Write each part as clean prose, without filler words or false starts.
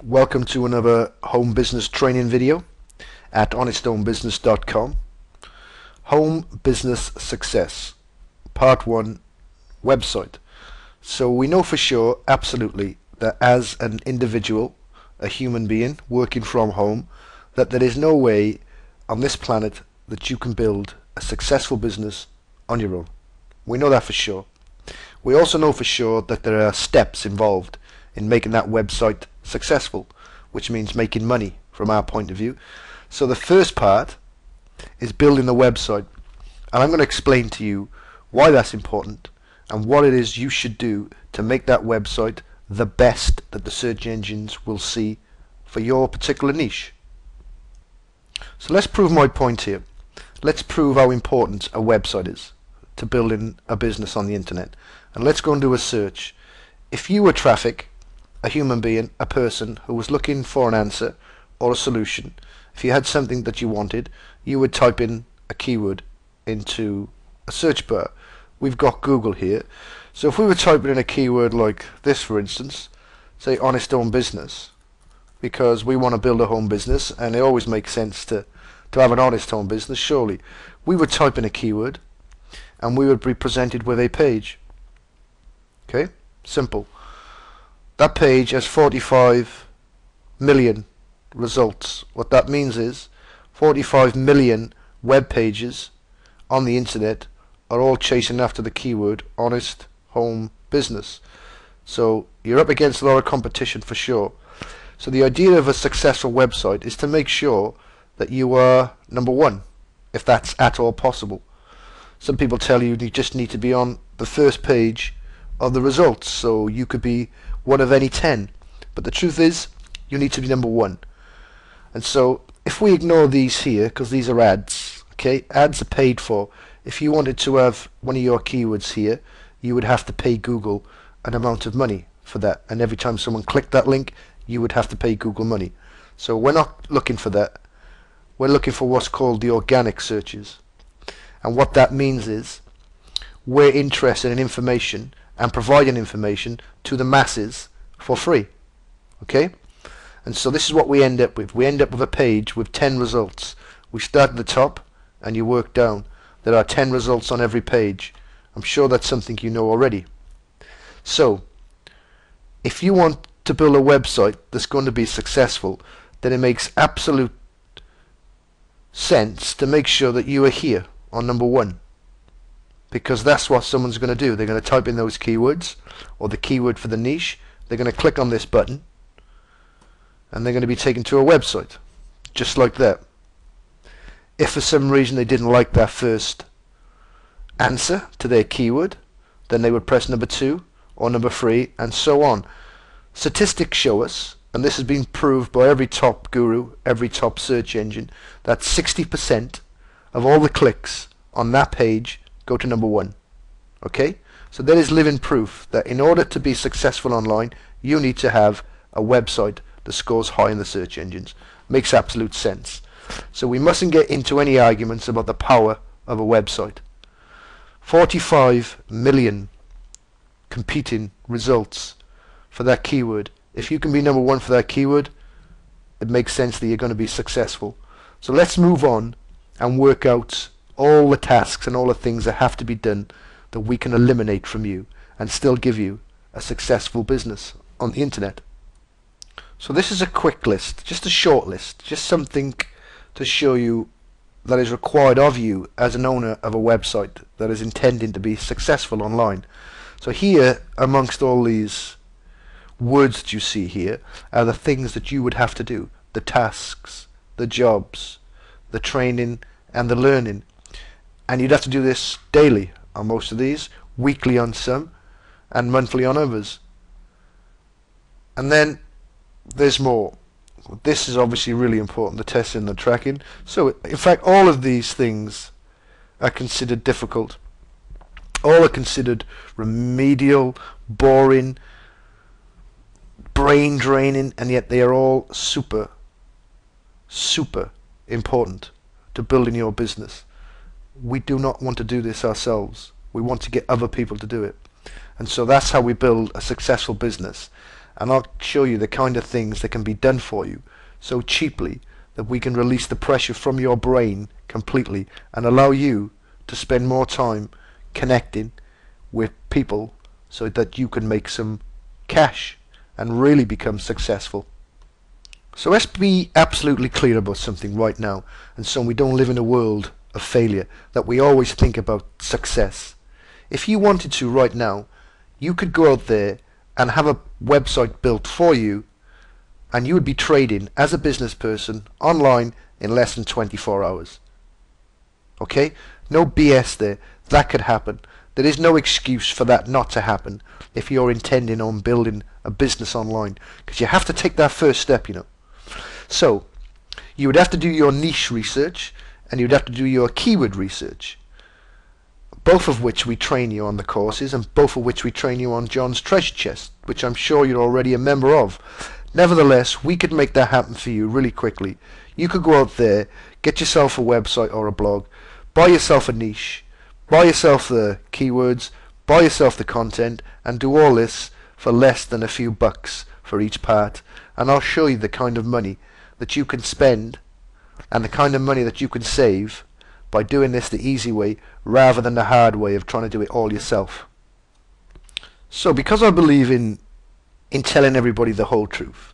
Welcome to another home business training video at honesthomebusiness.com. Home business success, part 1, website. So we know for sure, absolutely, that as an individual, a human being working from home, that there is no way on this planet that you can build a successful business on your own. We know that for sure. We also know for sure that there are steps involved in making that website successful, which means making money from our point of view. So the first part is building the website, and I'm going to explain to you why that's important and what it is you should do to make that website the best that the search engines will see for your particular niche. So let's prove my point here. Let's prove how important a website is to building a business on the internet, and let's go and do a search. If you were traffic, a human being, a person who was looking for an answer or a solution, if you had something that you wanted, you would type in a keyword into a search bar. We've got Google here, so if we were typing in a keyword like this, for instance, say honest home business, because we want to build a home business and it always makes sense to have an honest home business, surely we would type in a keyword and we would be presented with a page. Okay, simple. That page has 45 million results. What that means is 45 million web pages on the internet are all chasing after the keyword honest home business. So you're up against a lot of competition for sure. So the idea of a successful website is to make sure that you are number one, if that's at all possible. Some people tell you you just need to be on the first page of the results, so you could be one of any 10, but the truth is you need to be number one. And so if we ignore these here, because these are ads, okay, ads are paid for. If you wanted to have one of your keywords here, you would have to pay Google an amount of money for that, and every time someone clicked that link you would have to pay Google money. So we're not looking for that. We're looking for what's called the organic searches, and what that means is we're interested in information and providing information to the masses for free. Okay? And so this is what we end up with. We end up with a page with 10 results. We start at the top and you work down. There are 10 results on every page. I'm sure that's something you know already. So if you want to build a website that's going to be successful, then it makes absolute sense to make sure that you are here on number one, because that's what someone's going to do. They're going to type in those keywords or the keyword for the niche. They're going to click on this button and they're going to be taken to a website just like that. If for some reason they didn't like that first answer to their keyword, then they would press number 2 or number 3 and so on. Statistics show us, and this has been proved by every top guru, every top search engine, that 60% of all the clicks on that page go to number 1. Okay? So that is living proof that in order to be successful online, you need to have a website that scores high in the search engines. Makes absolute sense. So we mustn't get into any arguments about the power of a website. 45 million competing results for that keyword. If you can be number 1 for that keyword, it makes sense that you're going to be successful. So let's move on and work out all the tasks and all the things that have to be done that we can eliminate from you and still give you a successful business on the internet. So this is a quick list, just a short list, just something to show you that is required of you as an owner of a website that is intending to be successful online. So here, amongst all these words that you see here, are the things that you would have to do, the tasks, the jobs, the training and the learning. And you'd have to do this daily on most of these, weekly on some, and monthly on others. And then there's more. This is obviously really important, the testing and the tracking. So in fact all of these things are considered difficult. All are considered remedial, boring, brain draining, and yet they are all super important to building your business. We do not want to do this ourselves. We want to get other people to do it. And so that's how we build a successful business. and I'll show you the kind of things that can be done for you so cheaply that we can release the pressure from your brain completely and allow you to spend more time connecting with people so that you can make some cash and really become successful. So let's be absolutely clear about something right now, and so we don't live in a world of failure, that we always think about success. If you wanted to right now, you could go out there and have a website built for you, and you would be trading as a business person online in less than 24 hours. Okay? No BS there. That could happen. There is no excuse for that not to happen if you're intending on building a business online, because you have to take that first step, you know. So you would have to do your niche research, and you'd have to do your keyword research, both of which we train you on the courses, and both of which we train you on John's Treasure Chest, which I'm sure you're already a member of. Nevertheless, we could make that happen for you really quickly. You could go out there, get yourself a website or a blog, buy yourself a niche, buy yourself the keywords, buy yourself the content, and do all this for less than a few bucks for each part. And I'll show you the kind of money that you can spend and the kind of money that you can save by doing this the easy way rather than the hard way of trying to do it all yourself. So because I believe in telling everybody the whole truth,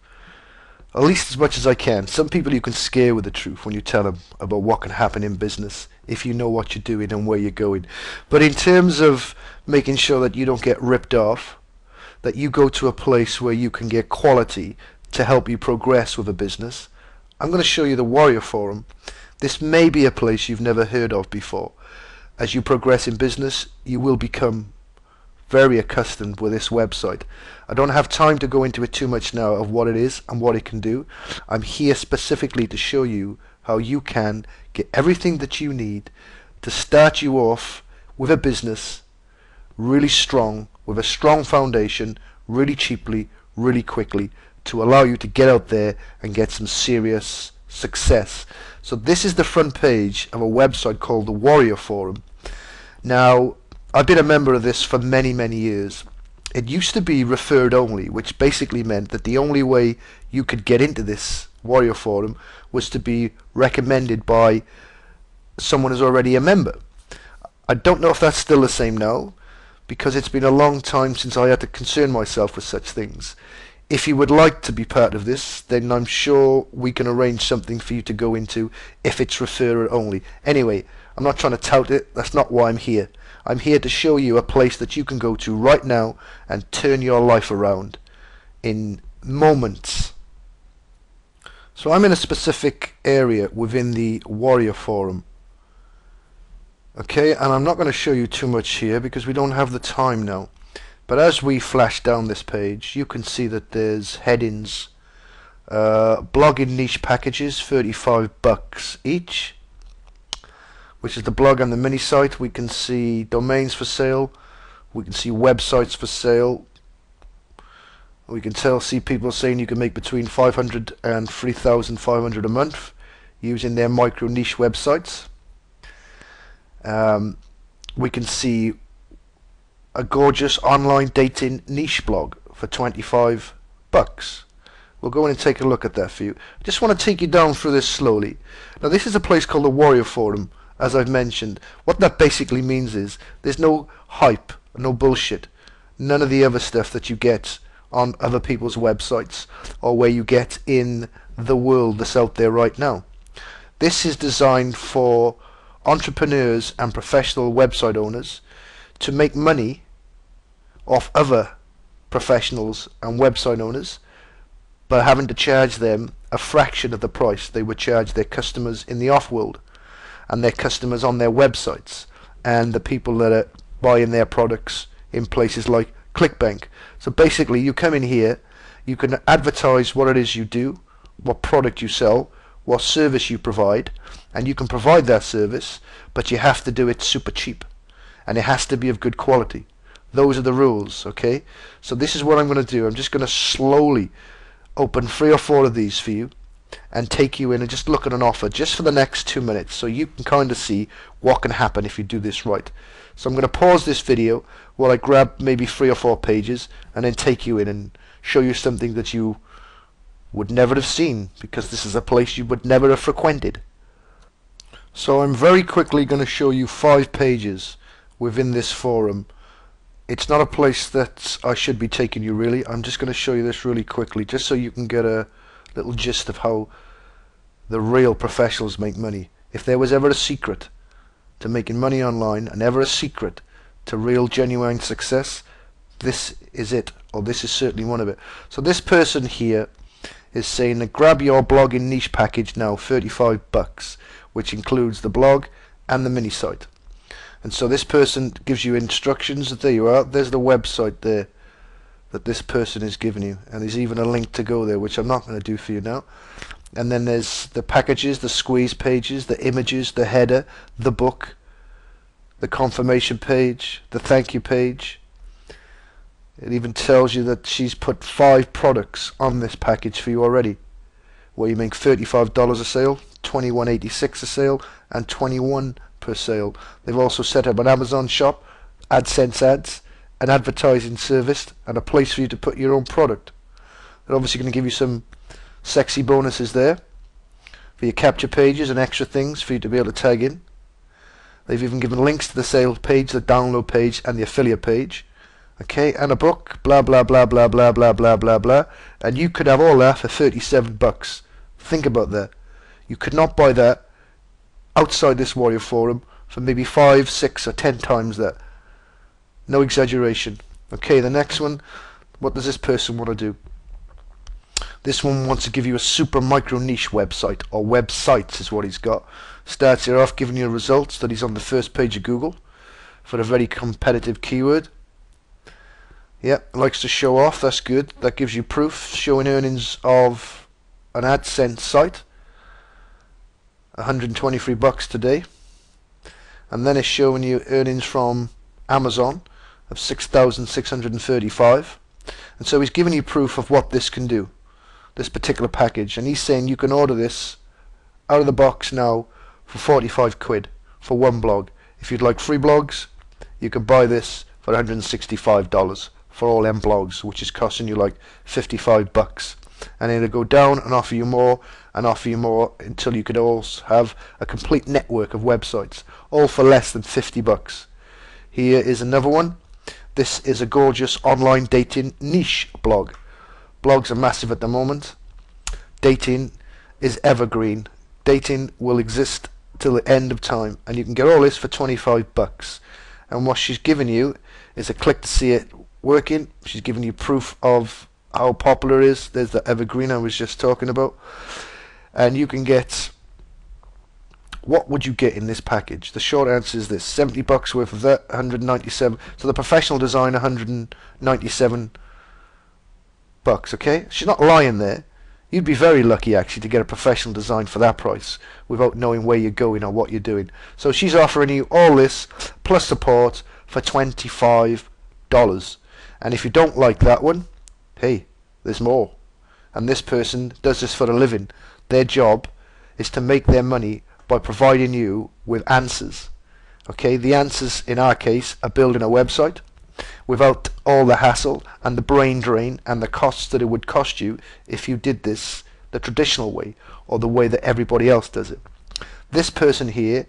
at least as much as I can. Some people you can scare with the truth when you tell them about what can happen in business if you know what you're doing and where you're going. But in terms of making sure that you don't get ripped off, that you go to a place where you can get quality to help you progress with a business, I'm going to show you the Warrior Forum. This may be a place you've never heard of before. As you progress in business, you will become very accustomed with this website. I don't have time to go into it too much now of what it is and what it can do. I'm here specifically to show you how you can get everything that you need to start you off with a business really strong, with a strong foundation, really cheaply, really quickly, to allow you to get out there and get some serious success. So this is the front page of a website called the Warrior Forum. Now, I've been a member of this for many, many years. It used to be referred only, which basically meant that the only way you could get into this Warrior Forum was to be recommended by someone who's already a member. I don't know if that's still the same now, because it's been a long time since I had to concern myself with such things. If you would like to be part of this, then I'm sure we can arrange something for you to go into if it's referrer only. Anyway, I'm not trying to tout it. That's not why I'm here. I'm here to show you a place that you can go to right now and turn your life around in moments. So I'm in a specific area within the Warrior Forum. Okay, and I'm not going to show you too much here because we don't have the time now. But as we flash down this page, you can see that there's headings, blogging niche packages, $35 each, which is the blog and the mini site. We can see domains for sale, we can see websites for sale, we can see people saying you can make between 500 and 3,500 a month using their micro niche websites. We can see a gorgeous online dating niche blog for $25. We'll go in and take a look at that for you. I just want to take you down through this slowly. Now this is a place called the Warrior Forum, as I've mentioned. What that basically means is there's no hype, no bullshit, none of the other stuff that you get on other people's websites or where you get in the world that's out there right now. This is designed for entrepreneurs and professional website owners to make money off other professionals and website owners by having to charge them a fraction of the price they would charge their customers in the off-world and their customers on their websites and the people that are buying their products in places like ClickBank. So basically you come in here, you can advertise what it is you do, what product you sell, what service you provide, and you can provide that service, but you have to do it super cheap and it has to be of good quality. Those are the rules, okay? So this is what I'm going to do. I'm just going to slowly open 3 or 4 of these for you and take you in and just look at an offer just for the next 2 minutes so you can kind of see what can happen if you do this right. So I'm going to pause this video while I grab maybe 3 or 4 pages and then take you in and show you something that you would never have seen, because this is a place you would never have frequented. So I'm very quickly going to show you 5 pages within this forum. It's not a place that I should be taking you really. I'm just going to show you this really quickly, just so you can get a little gist of how the real professionals make money. If there was ever a secret to making money online, and ever a secret to real genuine success, this is it, or this is certainly one of it. So this person here is saying that grab your blogging niche package now, $35, which includes the blog and the mini site. And so this person gives you instructions. There you are. There's the website there that this person is giving you, and there's even a link to go there, which I'm not going to do for you now. And then there's the packages, the squeeze pages, the images, the header, the book, the confirmation page, the thank you page. It even tells you that she's put 5 products on this package for you already, where you make $35 a sale, $21.86 a sale, and $21 per sale. They've also set up an Amazon shop, AdSense ads, an advertising service, and a place for you to put your own product. They're obviously going to give you some sexy bonuses there for your capture pages and extra things for you to be able to tag in. They've even given links to the sales page, the download page, and the affiliate page. Okay, and a book, blah blah blah blah blah blah blah blah blah, and you could have all that for $37. Think about that. You could not buy that outside this Warrior Forum for maybe 5, 6, or 10 times that. No exaggeration. Okay, the next one. What does this person want to do? This one wants to give you a super micro niche website, or websites is what he's got. Starts here off giving you results that he's on the first page of Google for a very competitive keyword. Yep, likes to show off. That's good. That gives you proof showing earnings of an AdSense site. $123 today. And then it's showing you earnings from Amazon of $6,635. And so he's giving you proof of what this can do, this particular package. And he's saying you can order this out of the box now for 45 quid for one blog. If you'd like free blogs, you can buy this for $165 for all them blogs, which is costing you like $55. And it'll go down and offer you more and offer you more until you could also have a complete network of websites, all for less than $50. Here is another one. This is a gorgeous online dating niche blog. Blogs are massive at the moment. Dating is evergreen. Dating will exist till the end of time, and you can get all this for $25. And what she's given you is a click to see it working. She's giving you proof of how popular it is. There's the evergreen I was just talking about. And you can get, what would you get in this package? The short answer is this: $70 worth of that, 197. So the professional design, 197 bucks. Okay, she's not lying there. You'd be very lucky actually to get a professional design for that price without knowing where you're going or what you're doing. So she's offering you all this plus support for $25. And if you don't like that one, hey, there's more. And this person does this for a living. Their job is to make their money by providing you with answers. Okay, the answers in our case are building a website without all the hassle and the brain drain and the costs that it would cost you if you did this the traditional way or the way that everybody else does it. This person here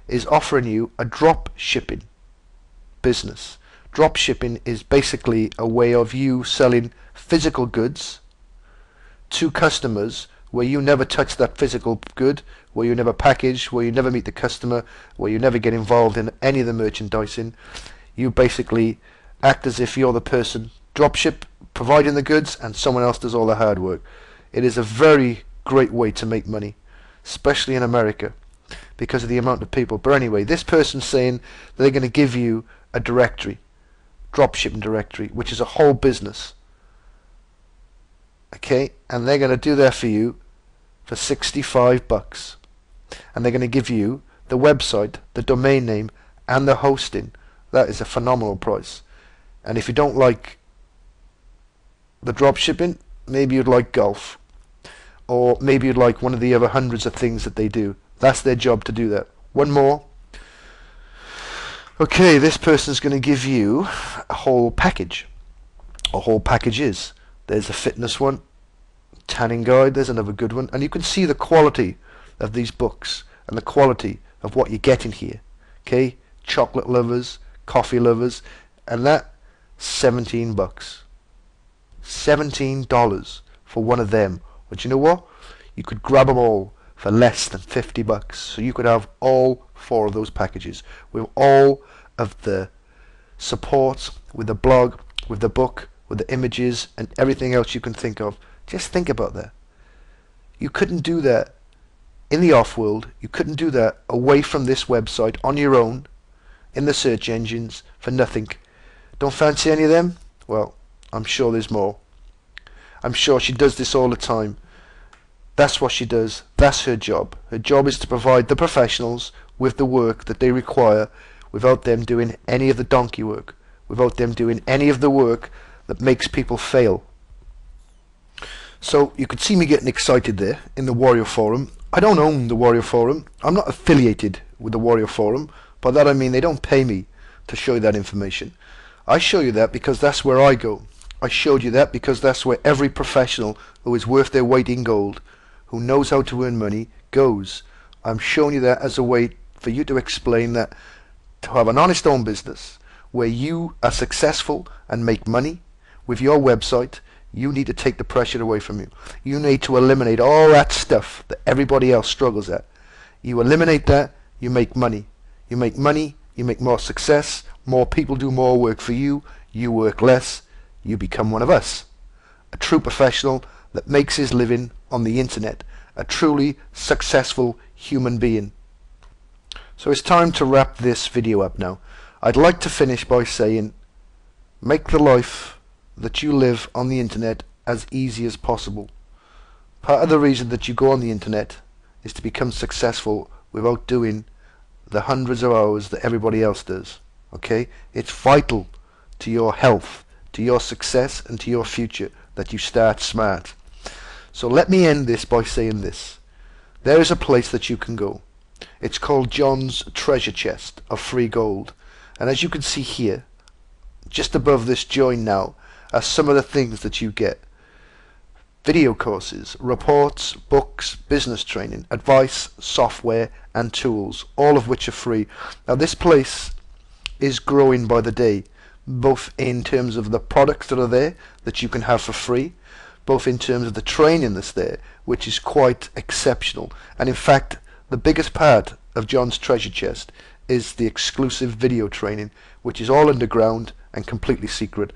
is offering you a drop shipping business. Drop shipping is basically a way of you selling physical goods to customers where you never touch that physical good, where you never package, where you never meet the customer, where you never get involved in any of the merchandising. You basically act as if you're the person dropship providing the goods and someone else does all the hard work. It is a very great way to make money, especially in America because of the amount of people. But anyway, this person's saying that they're going to give you a directory, dropshipping directory, which is a whole business. Okay, and they're going to do that for you for $65. And they're going to give you the website, the domain name, and the hosting. That is a phenomenal price. And if you don't like the drop shipping, maybe you'd like golf, or maybe you'd like one of the other hundreds of things that they do. That's their job to do that. One more. Okay, this person's going to give you a whole package, or whole packages. There's a fitness one. Tanning guide, there's another good one. And you can see the quality of these books and the quality of what you get in here. Okay, chocolate lovers, coffee lovers, and that $17. $17 for one of them. But you know what? You could grab them all for less than $50. So you could have all 4 of those packages with all of the support, with the blog, with the book, with the images and everything else you can think of. Just think about that. You couldn't do that in the off world. You couldn't do that away from this website on your own in the search engines for nothing. Don't fancy any of them? Well, I'm sure there's more. I'm sure she does this all the time. That's what she does. That's her job. Her job is to provide the professionals with the work that they require without them doing any of the donkey work, without them doing any of the work that makes people fail. So you could see me getting excited there in the Warrior Forum. I don't own the Warrior Forum. I'm not affiliated with the Warrior Forum. By that I mean they don't pay me to show you that information. I show you that because that's where I go. I showed you that because that's where every professional who is worth their weight in gold, who knows how to earn money, goes. I'm showing you that as a way for you to explain that to have an honest own business where you are successful and make money with your website, you need to take the pressure away from you. You need to eliminate all that stuff that everybody else struggles at. You eliminate that, you make money. You make money, you make more success, more people do more work for you, you work less, you become one of us. A true professional that makes his living on the internet. A truly successful human being. So it's time to wrap this video up now. I'd like to finish by saying, make the life that you live on the internet as easy as possible. Part of the reason that you go on the internet is to become successful without doing the hundreds of hours that everybody else does. Okay? It's vital to your health, to your success and to your future that you start smart. So let me end this by saying this. There is a place that you can go. It's called John's Treasure Chest of Free Gold. And as you can see here, just above this join now, are some of the things that you get. Video courses, reports, books, business training, advice, software and tools, all of which are free. Now this place is growing by the day, both in terms of the products that are there that you can have for free, both in terms of the training that's there, which is quite exceptional. And in fact, the biggest part of John's Treasure Chest is the exclusive video training, which is all underground and completely secret.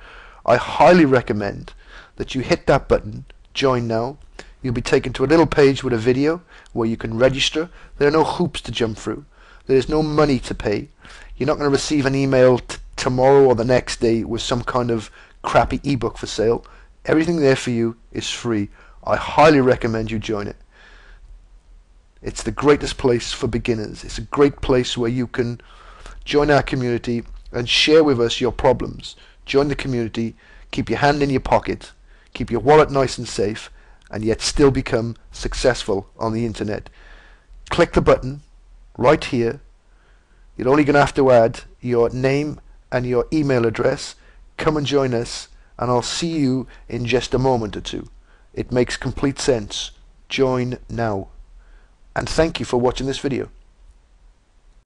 I highly recommend that you hit that button, join now. You'll be taken to a little page with a video where you can register. There are no hoops to jump through. There is no money to pay. You're not going to receive an email tomorrow or the next day with some kind of crappy ebook for sale. Everything there for you is free. I highly recommend you join it. It's the greatest place for beginners. It's a great place where you can join our community and share with us your problems. Join the community, keep your hand in your pocket, keep your wallet nice and safe, and yet still become successful on the internet. Click the button right here. You're only going to have to add your name and your email address. Come and join us, and I'll see you in just a moment or two. It makes complete sense. Join now. And thank you for watching this video.